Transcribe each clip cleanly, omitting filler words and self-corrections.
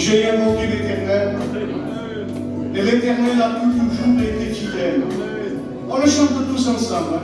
J'ai invoqué l'Éternel, et l'Éternel a toujours été fidèle. On le chante tous ensemble.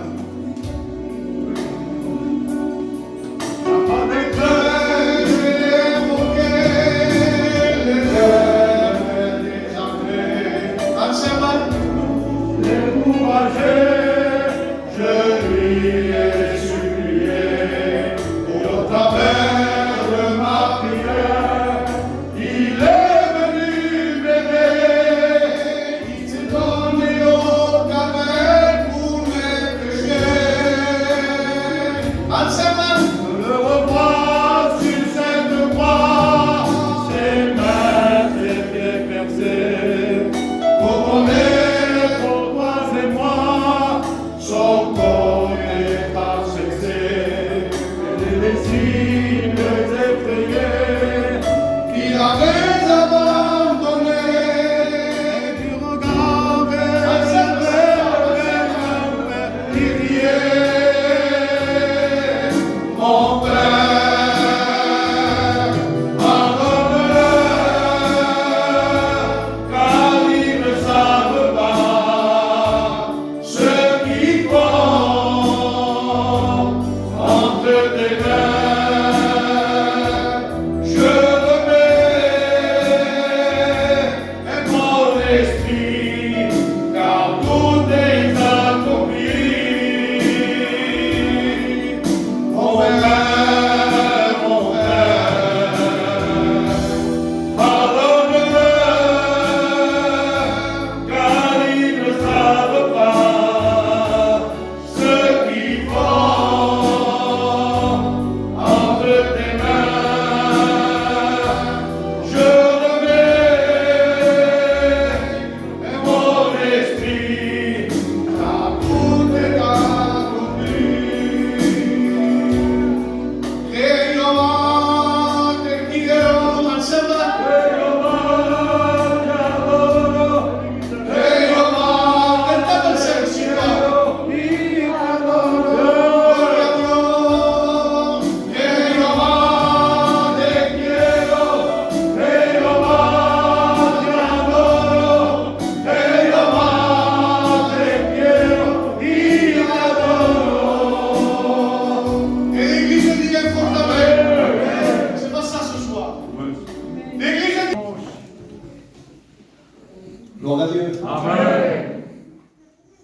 Gloire à Dieu. Amen.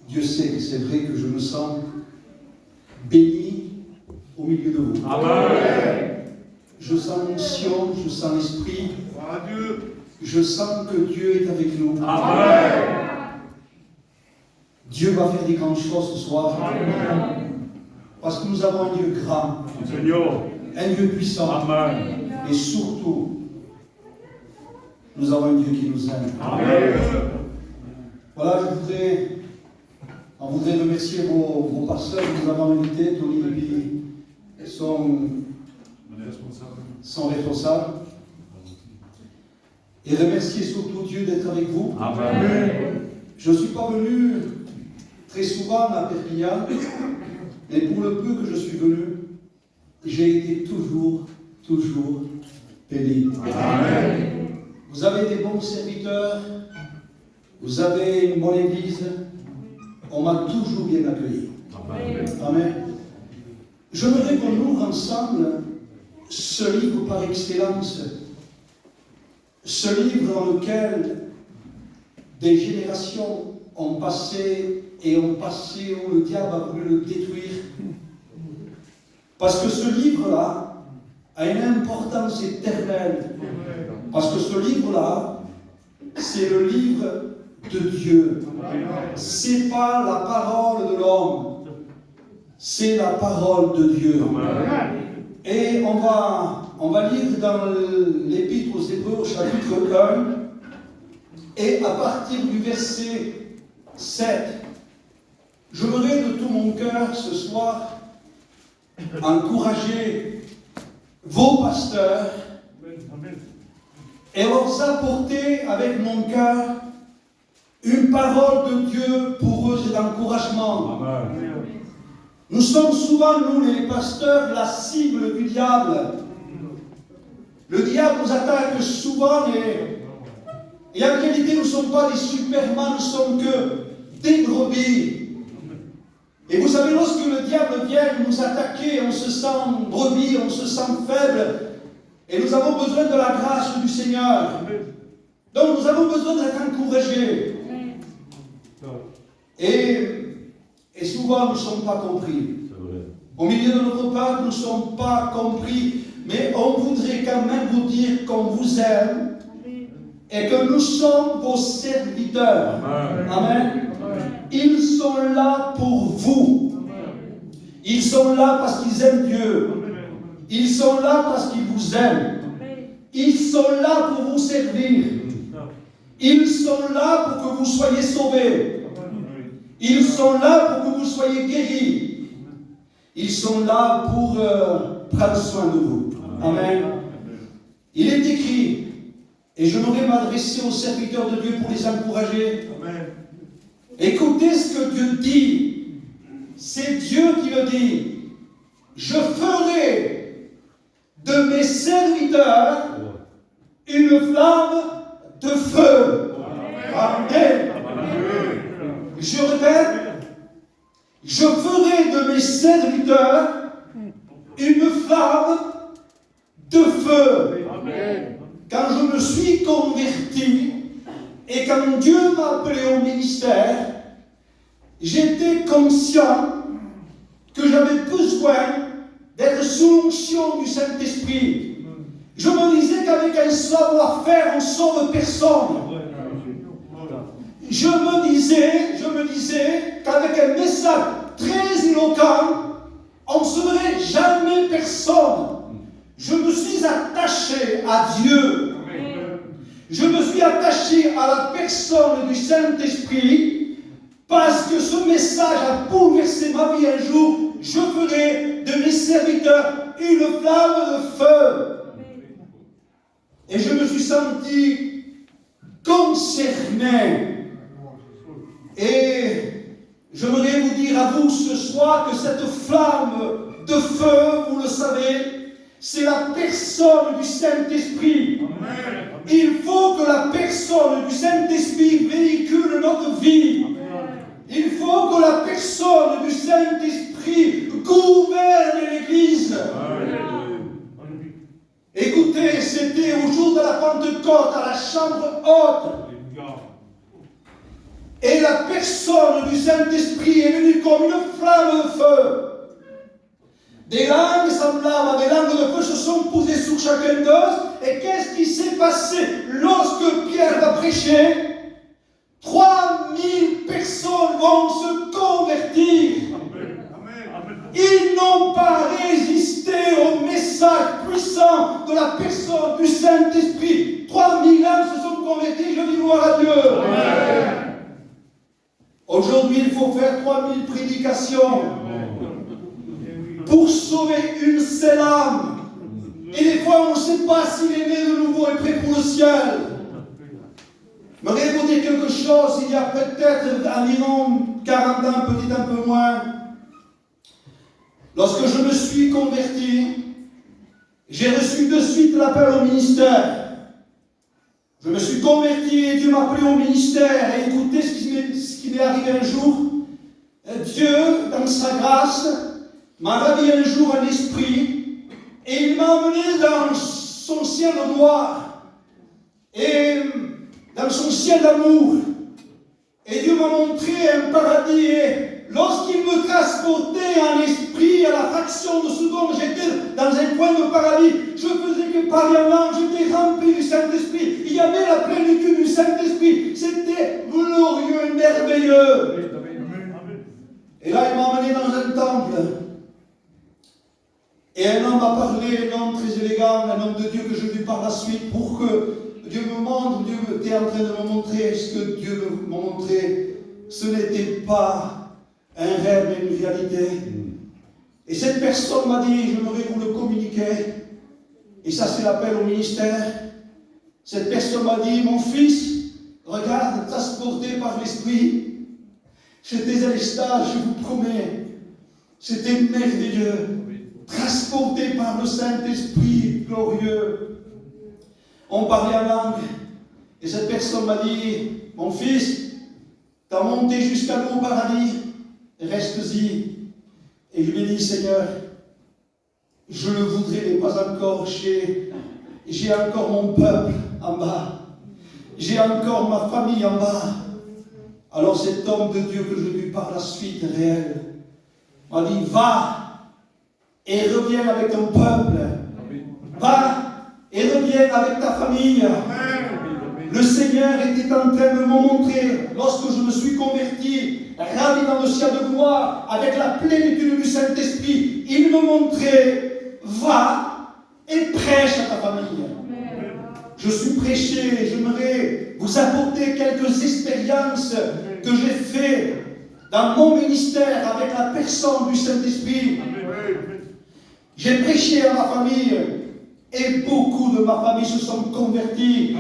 Dieu sait que c'est vrai que je me sens béni au milieu de vous. Amen. Je sens l'onction, je sens l'esprit. Gloire à Dieu. Je sens que Dieu est avec nous. Amen. Dieu va faire des grandes choses ce soir. Amen. Parce que nous avons un Dieu grand. Seigneur. Un Dieu puissant. Amen. Et surtout, nous avons un Dieu qui nous aime. Amen. Voilà, on voudrait remercier vos pasteurs que nous avons invités, Tony et puis son responsable. Et remercier surtout Dieu d'être avec vous. Amen. Je ne suis pas venu très souvent à Perpignan, mais pour le peu que je suis venu, j'ai été toujours béni. Amen. Vous avez des bons serviteurs, vous avez une bonne église, on m'a toujours bien accueilli. Amen. Amen. J'aimerais qu'on ouvre ensemble ce livre par excellence, ce livre dans lequel des générations ont passé et ont passé où le diable a voulu le détruire. Parce que ce livre-là a une importance éternelle. Parce que ce livre-là, c'est le livre de Dieu. C'est pas la parole de l'homme, c'est la parole de Dieu. Et on va lire dans l'Épître aux Hébreux au chapitre 1, et à partir du verset 7, je voudrais de tout mon cœur ce soir encourager vos pasteurs et leur apporter avec mon cœur une parole de Dieu pour eux et d'encouragement. Nous sommes souvent, nous les pasteurs, la cible du diable. Le diable nous attaque souvent et en réalité, nous ne sommes pas des supermans, nous ne sommes que des brebis. Et vous savez, lorsque le diable vient nous attaquer, on se sent brebis, on se sent faible. Et nous avons besoin de la grâce du Seigneur. Donc nous avons besoin d'être encouragés. Et souvent, nous ne sommes pas compris. Au milieu de notre peuple, nous ne sommes pas compris. Mais on voudrait quand même vous dire qu'on vous aime et que nous sommes vos serviteurs. Amen. Ils sont là pour vous. Ils sont là parce qu'ils aiment Dieu. Ils sont là parce qu'ils vous aiment. Ils sont là pour vous servir. Ils sont là pour que vous soyez sauvés. Ils sont là pour que vous soyez guéris. Ils sont là pour prendre soin de vous. Amen. Il est écrit, et je voudrais m'adresser aux serviteurs de Dieu pour les encourager. Amen. Écoutez ce que Dieu dit. C'est Dieu qui le dit. Je ferai de mes serviteurs une flamme de feu. Amen. Je répète, je ferai de mes serviteurs une flamme de feu. Amen. Quand je me suis converti et quand Dieu m'a appelé au ministère, j'étais conscient que j'avais besoin d'être sous l'onction du Saint-Esprit. Je me disais qu'avec un savoir-faire, on sauve personne. Je me disais qu'avec un message très éloquent, on ne sauverait jamais personne. Je me suis attaché à Dieu. Je me suis attaché à la personne du Saint-Esprit parce que ce message a bouleversé ma vie un jour. Je ferai de mes serviteurs une flamme de feu. Et je me suis senti concerné. Et je voudrais vous dire à vous ce soir que cette flamme de feu, vous le savez, c'est la personne du Saint-Esprit. Amen. Il faut que la personne du Saint-Esprit véhicule notre vie. Amen. Il faut que la personne du Saint-Esprit gouverne l'Église. Amen. Écoutez, c'était au jour de la Pentecôte, à la chambre haute. Et la personne du Saint-Esprit est venue comme une flamme de feu. Des langues semblables à des langues de feu se sont posées sur chacun d'eux. Et qu'est-ce qui s'est passé lorsque Pierre va prêcher? 3000 personnes vont se convertir. Ils n'ont pas résisté au message puissant de la personne du Saint-Esprit. 3000 âmes se sont converties. Je dis gloire à Dieu. Amen. Aujourd'hui, il faut faire 3000 prédications pour sauver une seule âme. Et des fois, on ne sait pas s'il est né de nouveau et prêt pour le ciel. Je voudrais vous dire quelque chose. Il y a peut-être environ 40 ans, peut-être un peu moins, lorsque je me suis converti, j'ai reçu de suite l'appel au ministère. Je me suis converti et Dieu m'a appelé au ministère. Et écoutez ce qui m'est arrivé un jour. Dieu, dans sa grâce, m'a ravi un jour un esprit et il m'a emmené dans son ciel de gloire et dans son ciel d'amour. Et Dieu m'a montré un paradis. Et lorsqu'il me transportait en esprit à la fraction de seconde, j'étais dans un coin de paradis. Je faisais que parler en langue, j'étais rempli du Saint-Esprit. Il y avait la plénitude du Saint-Esprit. C'était glorieux et merveilleux. Et là, il m'a emmené dans un temple. Et un homme m'a parlé, un homme très élégant, un homme de Dieu que je vis par la suite, pour que Dieu me montre, Dieu était en train de me montrer ce que Dieu m'a montré. Ce n'était pas un rêve, mais une réalité. Et cette personne m'a dit, j'aimerais vous le communiquer. Et ça, c'est l'appel au ministère. Cette personne m'a dit, mon fils, regarde, transporté par l'Esprit. J'étais à l'extase, je vous promets. C'était merveilleux. Transporté par le Saint-Esprit glorieux. on parlait en langue. Et cette personne m'a dit, mon fils, t'as monté jusqu'à nous au paradis, reste-y. Et je lui ai dit, Seigneur, je le voudrais, mais pas encore. J'ai encore mon peuple en bas. J'ai encore ma famille en bas. Alors cet homme de Dieu que je lui par la suite réelle m'a dit, va et reviens avec ton peuple. Va et reviens avec ta famille. Le Seigneur était en train de me montrer, lorsque je me suis converti, ravi dans le ciel de gloire, avec la plénitude du Saint-Esprit, il me montrait, va et prêche à ta famille. Je suis prêché, j'aimerais vous apporter quelques expériences que j'ai faites dans mon ministère avec la personne du Saint-Esprit. J'ai prêché à ma famille et beaucoup de ma famille se sont convertis.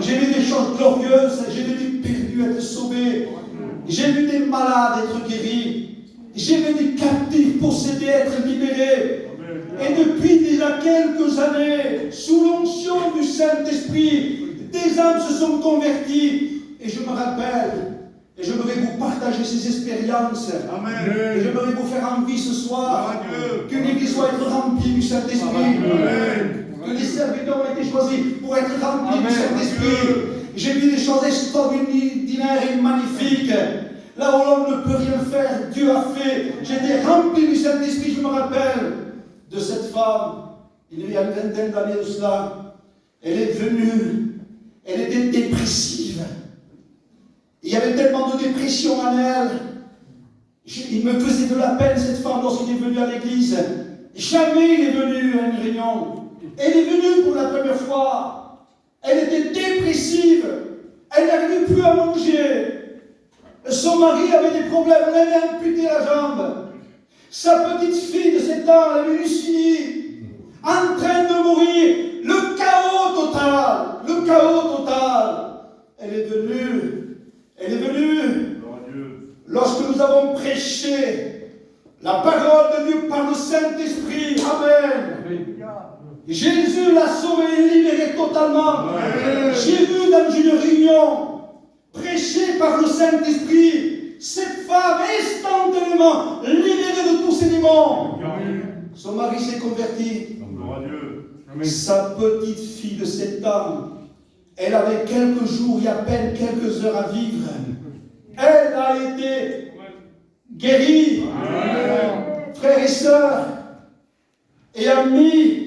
J'ai vu des choses glorieuses, j'ai vu des perdus être sauvés, j'ai vu des malades être guéris, j'ai vu des captifs possédés être libérés. Et depuis déjà quelques années, sous l'onction du Saint-Esprit, des âmes se sont converties. Et je me rappelle, et je voudrais vous partager ces expériences. Et je voudrais vous faire envie ce soir que l'Église soit être remplie du Saint-Esprit. Que les serviteurs ont été choisis pour être remplis du Saint-Esprit. J'ai vu des choses extraordinaires et magnifiques. Là où l'homme ne peut rien faire, Dieu a fait. J'étais rempli du Saint-Esprit, je me rappelle de cette femme, il y a une vingtaine d'années de cela. Elle est venue, elle était dépressive. Il y avait tellement de dépression en elle. Il me faisait de la peine, cette femme, lorsqu'il est venu à l'église. Jamais il est venu à une réunion. Elle est venue pour la première fois. Elle était dépressive. Elle n'arrivait plus à manger. Son mari avait des problèmes. On avait amputé la jambe. Sa petite fille de 7 ans, elle avait Lucie, en train de mourir. Le chaos total. Le chaos total. Elle est venue. Lorsque nous avons prêché la parole de Dieu par le Saint-Esprit. Amen. Jésus l'a sauvée et libérée totalement. J'ai vu dans une réunion, prêchée par le Saint-Esprit, cette femme instantanément libérée de tous ses démons. Son mari s'est converti. Sa petite fille de 7 ans, elle avait quelques jours, il y a à peine quelques heures à vivre. Elle a été guérie. Frères et sœurs et amis,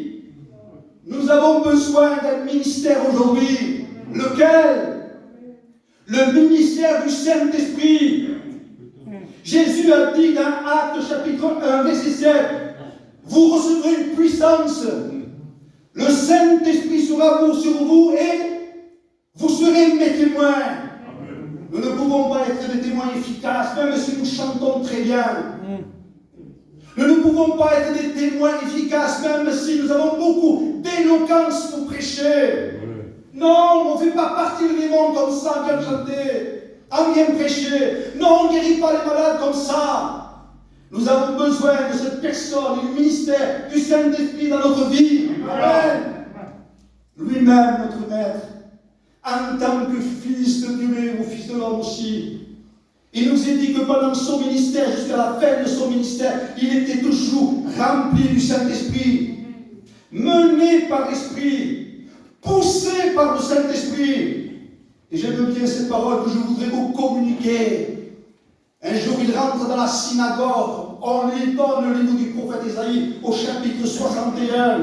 nous avons besoin d'un ministère aujourd'hui. Lequel? Le ministère du Saint-Esprit. Jésus a dit dans Actes chapitre 1, verset 7, vous recevrez une puissance. Le Saint-Esprit sera sur vous et vous serez mes témoins. Nous ne pouvons pas être des témoins efficaces, même si nous chantons très bien. Nous ne pouvons pas être des témoins efficaces, même si nous avons beaucoup d'éloquence pour prêcher. Non, on ne fait pas partir des mondes comme ça, bien chanter, en bien prêcher. Non, on ne guérit pas les malades comme ça. Nous avons besoin de cette personne, du ministère du Saint-Esprit dans notre vie. Amen. Lui-même, notre Maître, en tant que fils de Dieu ou fils de l'homme aussi, il nous est dit que pendant son ministère, jusqu'à la fin de son ministère, il était toujours rempli du Saint-Esprit, mené par l'Esprit, poussé par le Saint-Esprit. Et j'aime bien cette parole que je voudrais vous communiquer. Un jour, il rentre dans la synagogue, on lui donne le livre du prophète Isaïe au chapitre 61.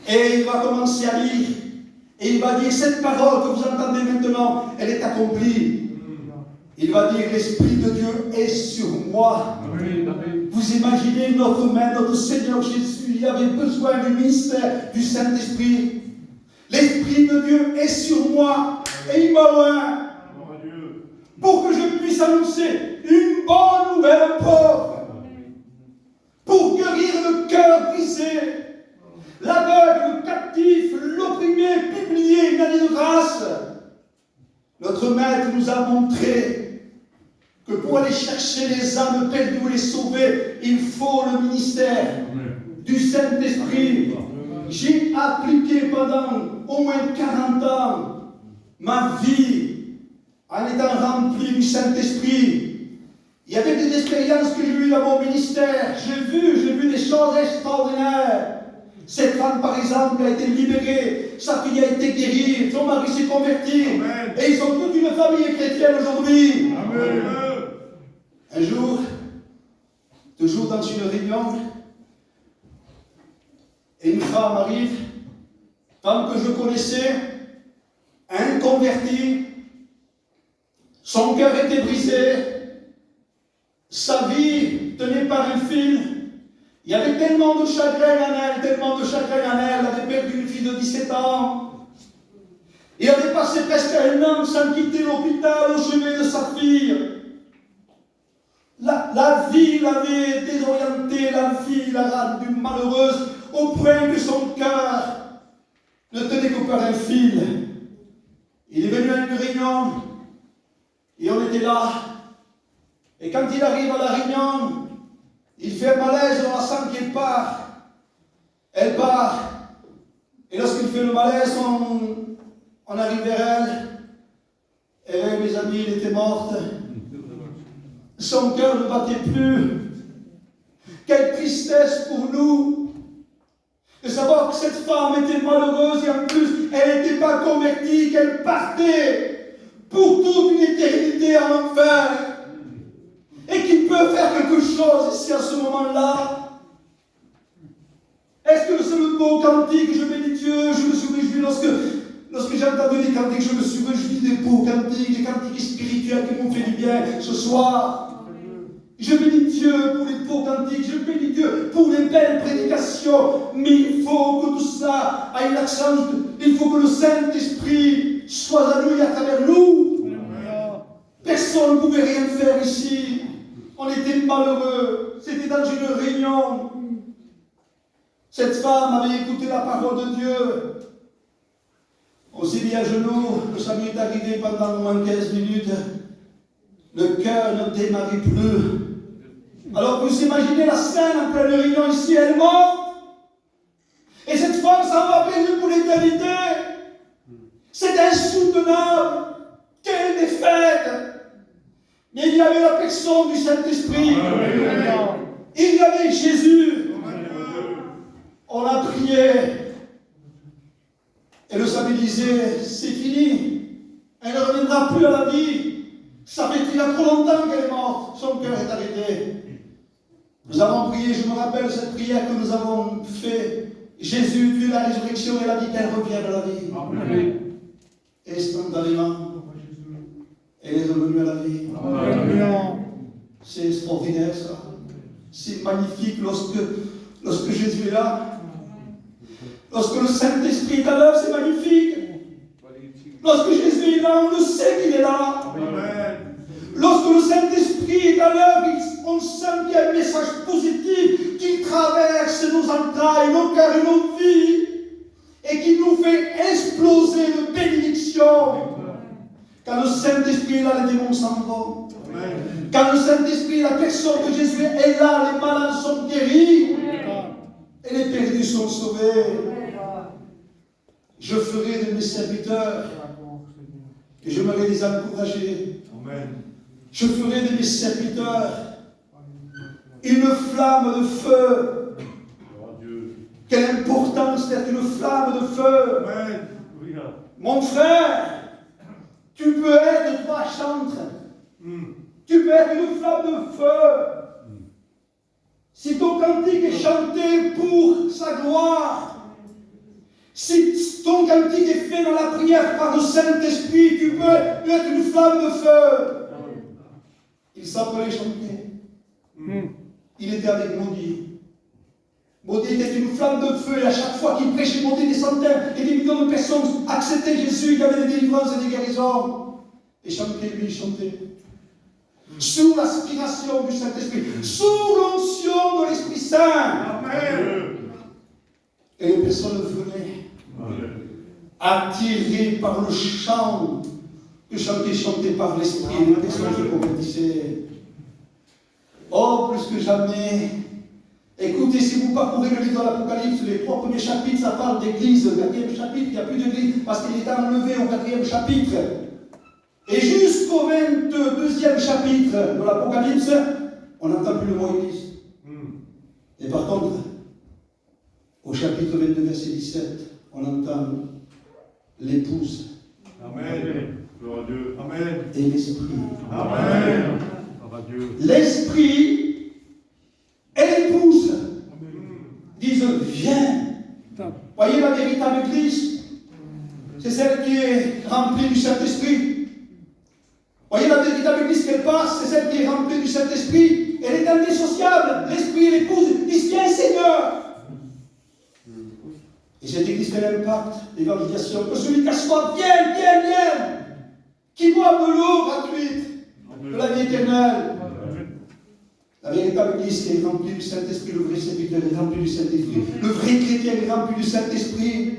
Et il va commencer à lire. Et il va dire, cette parole que vous entendez maintenant, elle est accomplie. Il va dire, l'Esprit de Dieu est sur moi. Vous imaginez notre Maître, notre Seigneur Jésus, il avait besoin du ministère du Saint-Esprit. L'Esprit de Dieu est sur moi et il m'a oint pour que je puisse annoncer une bonne nouvelle aux pauvres, pour guérir le cœur brisé, l'aveugle, le captif, l'opprimé, publier une année de grâce. Notre Maître nous a montré que pour aller chercher les âmes perdues ou les sauver, il faut le ministère du Saint-Esprit. J'ai appliqué pendant au moins 40 ans, ma vie, en étant remplie du Saint-Esprit, il y avait des expériences que j'ai eues dans mon ministère. J'ai vu des choses extraordinaires. Cette femme, par exemple, a été libérée, sa fille a été guérie, son mari s'est converti. Amen. Et ils sont toute une famille chrétienne aujourd'hui. Amen. Un jour, toujours dans une réunion, et une femme arrive, femme que je connaissais, inconvertie, son cœur était brisé, sa vie tenait par un fil. Il y avait tellement de chagrin en elle, Elle avait perdu une fille de 17 ans. Et avait passé presque un an sans quitter l'hôpital au chevet de sa fille. La vie l'avait désorientée, la vie l'a rendue malheureuse, au point que son cœur ne tenait que par un fil. Il est venu à une réunion, et on était là. Et quand il arrive à la réunion, il fait un malaise, on la sent qu'elle part. Elle part. Et lorsqu'il fait le malaise, on arrive vers elle. Et mes amis, elle était morte. Son cœur ne battait plus. Quelle tristesse pour nous de savoir que cette femme était malheureuse et en plus, elle n'était pas convertie, qu'elle partait pour toute une éternité en enfer. Et qui peut faire quelque chose ici à ce moment-là? Est-ce que c'est le beau cantique, je bénis Dieu, je me suis réjoui lorsque j'ai entendu des cantiques, je me suis réjoui des beaux cantiques, des cantiques spirituels qui m'ont fait du bien ce soir. Je bénis Dieu pour les beaux cantiques, je bénis Dieu pour les belles prédications, mais il faut que tout ça aille l'accent, il faut que le Saint-Esprit soit à nous et à travers nous. Personne ne pouvait rien faire ici. On était malheureux. C'était dans une réunion. Cette femme avait écouté la parole de Dieu. On s'est mis à genoux. Le salut est arrivé pendant au moins 15 minutes. Le cœur ne démarrait plus. Alors vous imaginez la scène en pleine réunion ici, elle est morte. Et cette femme s'en va payer pour l'éternité. C'est insoutenable. Quelle défaite! Mais il y avait la personne du Saint-Esprit. Il y avait Jésus. On a prié. Et le salut disait, c'est fini. Elle ne reviendra plus à la vie. Ça fait il y a trop longtemps qu'elle est morte. Son cœur est arrêté. Nous avons prié, je me rappelle cette prière que nous avons fait. Jésus, Dieu, la résurrection et la vie, qu'elle revienne à la vie. Amen. Et instantanément, elle est revenue à la vie. Amen. C'est extraordinaire ça. C'est magnifique lorsque Jésus est là. Lorsque le Saint-Esprit est à l'œuvre, c'est magnifique. Lorsque Jésus est là, on le sait qu'il est là. Amen. Lorsque le Saint-Esprit est à l'œuvre, on sent qu'il y a un message positif qui traverse nos entrailles, nos cœurs et nos vies et qui nous fait exploser de bénédictions. Quand le Saint-Esprit est là, les démons s'en vont. Amen. Quand le Saint-Esprit, la personne de Jésus est là, les malades sont guéris. Et les perdus sont sauvés. Je ferai de mes serviteurs, et je m'aurai les encourager. Amen. Je ferai de mes serviteurs une flamme de feu. Quelle importance d'être une flamme de feu. Amen. Mon frère, tu peux être toi chantre. Tu peux être une flamme de feu. Si ton cantique est chanté pour sa gloire, si ton cantique est fait dans la prière par le Saint-Esprit, tu peux être une flamme de feu. Il s'appelait chanter. Il était avec Maudit. Maudit était une flamme de feu et à chaque fois qu'il prêchait, Maudit, des centaines et des millions de personnes acceptaient Jésus. Il y avait des délivrances et des guérisons. Et chantait, lui, il chantait. Sous l'aspiration du Saint-Esprit, sous l'onction de l'Esprit Saint. Amen. Et les personnes venaient, attirées par le chant que chanté par l'Esprit, et les personnes se convertissaient. Oh, plus que jamais, Écoutez, si vous parcourez le livre de l'Apocalypse, les 3 premiers chapitres, ça parle d'église. Le 4e chapitre, il n'y a plus d'église parce qu'il est enlevé au 4e chapitre. Et jusqu'au 22e chapitre de l'Apocalypse, on n'entend plus le mot église. Et par contre, au chapitre 22, verset 17, on entend l'épouse. Amen. Gloire à Dieu. Amen. Et l'esprit. Amen. Gloire à Dieu. L'esprit et l'épouse disent viens. Voyez la véritable église, c'est celle qui est remplie du Saint-Esprit. Voyez la véritable église qu'elle passe, c'est celle qui est remplie du Saint-Esprit. Elle est indissociable. L'esprit et l'épouse disent viens Seigneur. Et cette église fait l'impact d'évangélisation. Que celui qui a soif vienne, vienne, vienne. Qui boit de l'eau gratuite de la vie éternelle. La véritable église qui est remplie du Saint-Esprit, le vrai serviteur est rempli du Saint-Esprit. Le vrai chrétien est rempli du Saint-Esprit.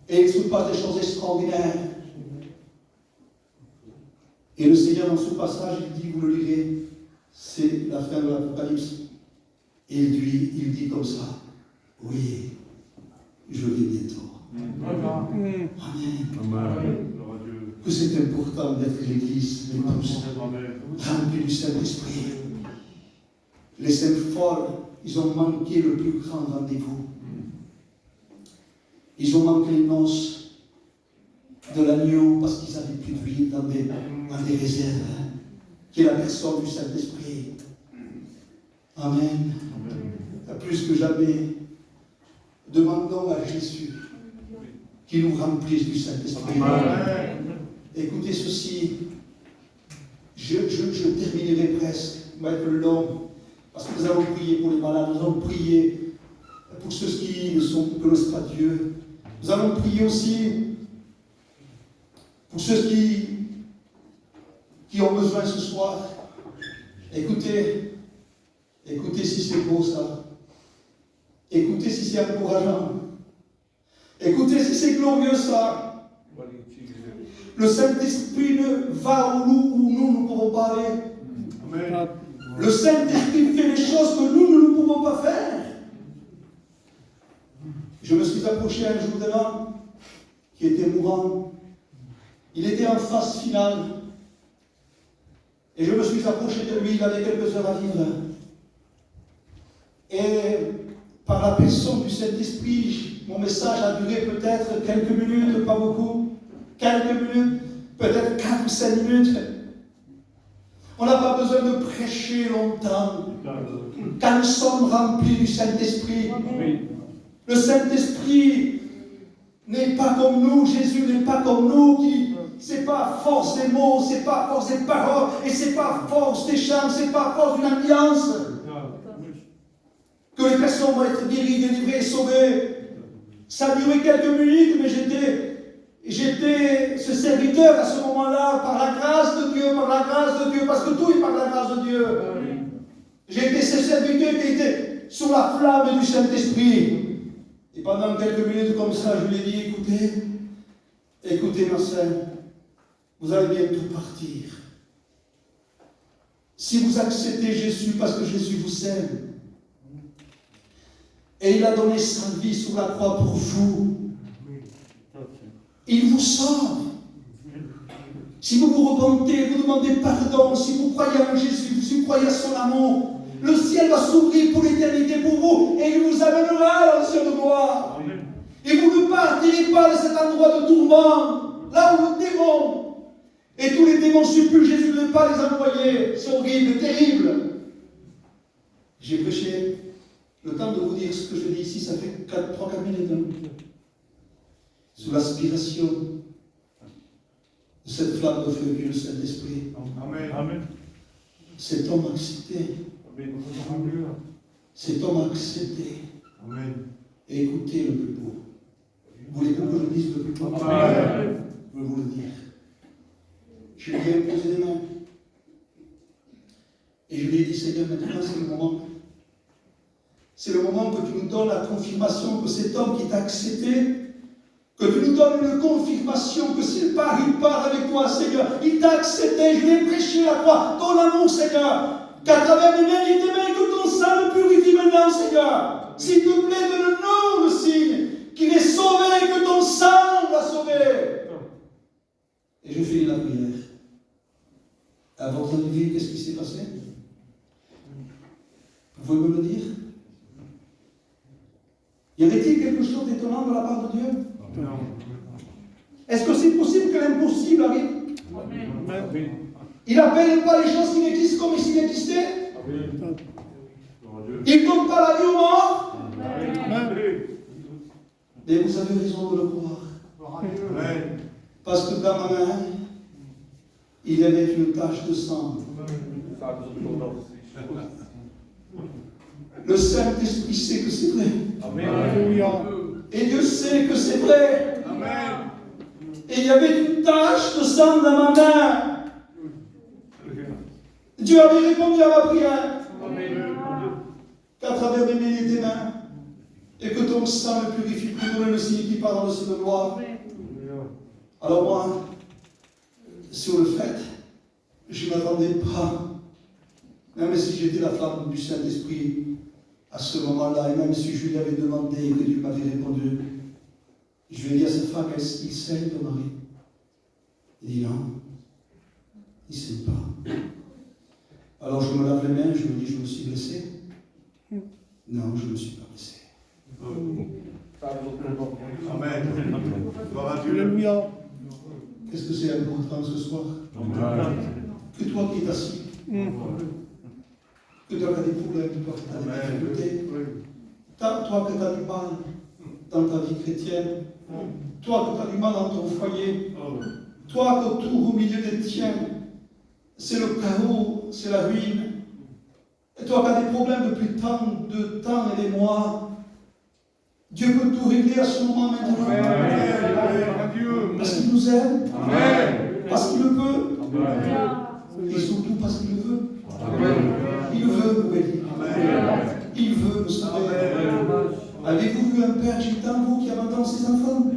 Et il se passe des choses extraordinaires. Et le Seigneur, dans ce passage, il dit, vous le lirez, c'est la fin de l'Apocalypse. Et il dit comme ça, oui, je vais bientôt. Amen. Que c'est important d'être l'église, l'épouse, remplie du Saint-Esprit. Les saints folles, ils ont manqué le plus grand rendez-vous. Ils ont manqué les noces de l'agneau parce qu'ils avaient plus d'huile dans des réserves, qui est la personne du Saint-Esprit. Amen. Plus que jamais, demandons à Jésus qu'il nous remplisse du Saint-Esprit. Écoutez ceci, je terminerai presque, va être long, parce que nous avons prié pour les malades, nous avons prié pour ceux qui ne connaissent pas Dieu. Nous allons prier aussi pour ceux qui ont besoin ce soir. Écoutez si c'est beau ça. Écoutez si c'est encourageant. Écoutez si c'est glorieux ça. Le Saint-Esprit va où nous ne pouvons pas aller. Amen. Le Saint-Esprit fait les choses que nous ne pouvons pas faire. Je me suis approché un jour d'un homme qui était mourant. Il était en phase finale. Et je me suis approché de lui, il avait quelques heures à vivre. Et par la personne du Saint-Esprit, mon message a duré peut-être quelques minutes, pas beaucoup. Quelques minutes, peut-être 4 ou 5 minutes. On n'a pas besoin de prêcher longtemps. Quand nous sommes remplis du Saint-Esprit. Le Saint-Esprit n'est pas comme nous, Jésus n'est pas comme nous, c'est pas force des mots, c'est pas force des paroles, et c'est pas force des chants, c'est pas force d'une ambiance que les personnes vont être guéries, délivrées, sauvées. Ça a duré quelques minutes, mais j'étais ce serviteur à ce moment-là, par la grâce de Dieu, parce que tout est par la grâce de Dieu. J'étais ce serviteur qui était sous la flamme du Saint-Esprit. Et pendant quelques minutes comme ça, je lui ai dit, écoutez ma sœur, vous allez bientôt partir. Si vous acceptez Jésus parce que Jésus vous aime, et il a donné sa vie sur la croix pour vous, il vous sauve. Si vous vous repentez, vous demandez pardon, si vous croyez en Jésus, si vous croyez à son amour, le ciel va s'ouvrir pour l'éternité pour vous et il vous amènera dans le ciel de gloire. Et vous ne partirez pas de cet endroit de tourment, là où le démon et tous les démons suppulent Jésus de ne pas les envoyer. C'est horrible, terrible. J'ai prêché le temps de vous dire ce que je dis ici, ça fait 3-4 minutes. Sous l'aspiration de cette flamme de feu qui est le Saint-Esprit. Amen. Cet homme accepté. Cet homme accepté. Amen. Et écoutez le plus beau. Vous voulez que je le dise le plus beau? Amen. Je vais vous le dire. Je lui ai posé les mains. Et je lui ai dit, Seigneur, maintenant c'est le moment. C'est le moment que tu nous donnes la confirmation que cet homme qui t'a accepté, que tu nous donnes une confirmation que s'il part avec toi, Seigneur. Il t'a accepté, je lui ai prêché la croix, ton amour, Seigneur. qu'à travers les mains et tes mains, que ton sang me purifie maintenant, Seigneur. S'il te plaît, donne-nous le signe qu'il est sauvé, que ton sang l'a sauvé. Et je finis la prière. À votre avis, qu'est-ce qui s'est passé? Vous pouvez me le dire? Y avait-il quelque chose d'étonnant de la part de Dieu? Est-ce que c'est possible que l'impossible arrive? Il n'appelle pas les choses qui n'existent comme s'ils existaient. Il ne donne pas la vie aux morts. Mais vous avez raison de le croire. Parce que dans ma main, il y avait une tache de sang. Le Saint-Esprit sait que c'est vrai. Et Dieu sait que c'est vrai. Et il y avait une tache de sang dans ma main. Dieu avait répondu à ma prière. Qu'à travers mes mains et tes mains, et que ton sang me purifie pour donner le signe qui part dans le gloire. Alors moi, sur le fait, je ne m'attendais pas, même si j'étais la flamme du Saint-Esprit à ce moment-là, et même si je lui avais demandé et que Dieu m'avait répondu, je lui ai dit à cette femme, il saigne ton mari? Il dit non, il ne saigne pas. Alors je me lave les mains, je me dis, je me suis blessé? Non, je ne me suis pas blessé. Amen. Alléluia. Qu'est-ce que c'est important ce soir? Que toi qui es assis, que toi qui as des problèmes, toi qui as des difficultés, toi que tu as du mal dans ta vie chrétienne, toi que tu as du mal dans ton foyer, toi qu'autour au milieu des tiens, c'est le chaos, c'est la ruine, et toi qui as des problèmes depuis tant de temps et des mois, Dieu peut tout régler à ce moment maintenant. Parce qu'il nous aime, parce qu'il le peut, et surtout parce qu'il le veut. Il veut nous bénir. Il veut nous sauver. Avez-vous vu un père gitan, vous, qui abandonne ses enfants?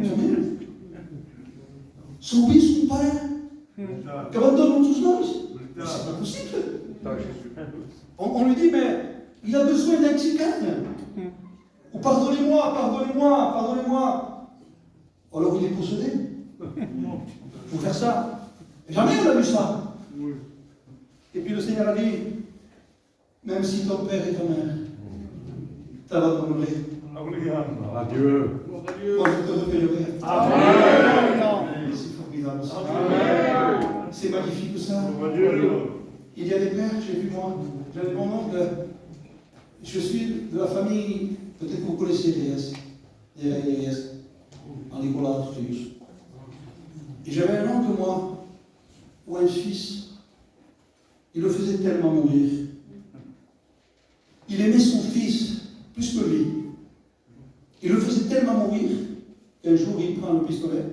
Son fils, son père, qui abandonne tous nous? C'est pas possible. On lui dit, mais il a besoin d'un psychiatre. Ou pardonnez-moi, pardonnez-moi, pardonnez-moi. Alors il est possédé. Il faut faire ça. Jamais on a vu ça. Et puis le Seigneur a dit, même si ton père et ta mère t'abandonneraient, Dieu. moi je te repayerai. Amen. C'est formidable ça. C'est magnifique ça. Il y a des pères, j'ai vu moi, j'avais mon oncle, je suis de la famille, peut-être que vous connaissez les S, en Nicolas, et j'avais un oncle, moi, ou un fils, il le faisait tellement mourir. Il aimait son fils plus que lui. Il le faisait tellement mourir qu'un jour il prend le pistolet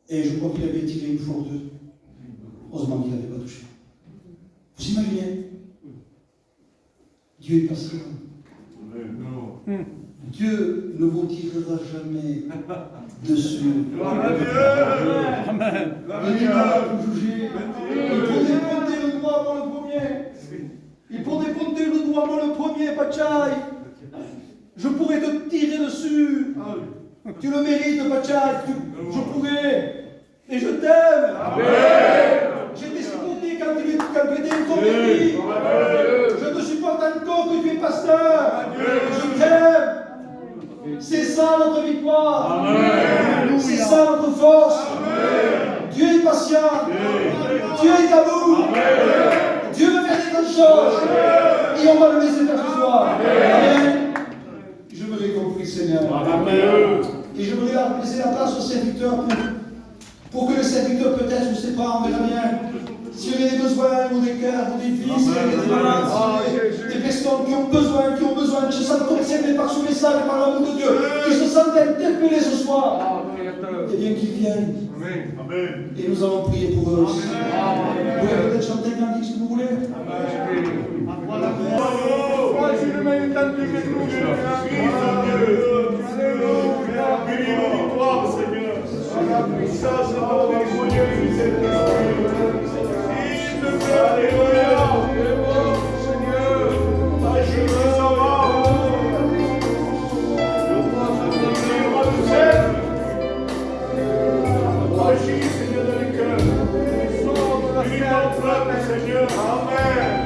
et je crois qu'il avait tiré une fois ou deux. Heureusement qu'il n'avait pas touché. Vous imaginez? Dieu est patient. Dieu ne vous tirera jamais dessus. Amen. Il n'est pas là pour juger. Il pourrait pointer le doigt avant le premier. Il pourrait pointer le doigt avant le premier, Pachai. Je pourrais te tirer dessus. Tu le mérites, Pachai. Je pourrais. Et je t'aime. J'étais supporté quand tu étais converti. Je te supporte encore que tu es pasteur. Je t'aime. C'est ça notre victoire. C'est ça notre force. Dieu est patient. Dieu est à vous. Dieu veut faire des grandes choses. Et on va le laisser faire ce soir. Amen. Je me récompris, Seigneur. Et je voudrais laisser la place au serviteur pour que le serviteur, peut-être, je ne sais pas, on verra bien, s'il y a des besoins, ou des cœurs, ou des vies, s'il y a des malades, des personnes qui ont besoin, qui se sentent concernés par ce message et par l'amour de Dieu, qui se sentent interpellés ce soir, eh bien qu'ils viennent. Et nous allons prier pour eux aussi. Vous pouvez peut-être chanter un cantique si vous voulez. Alléluia. peuple, Seigneur. Amen.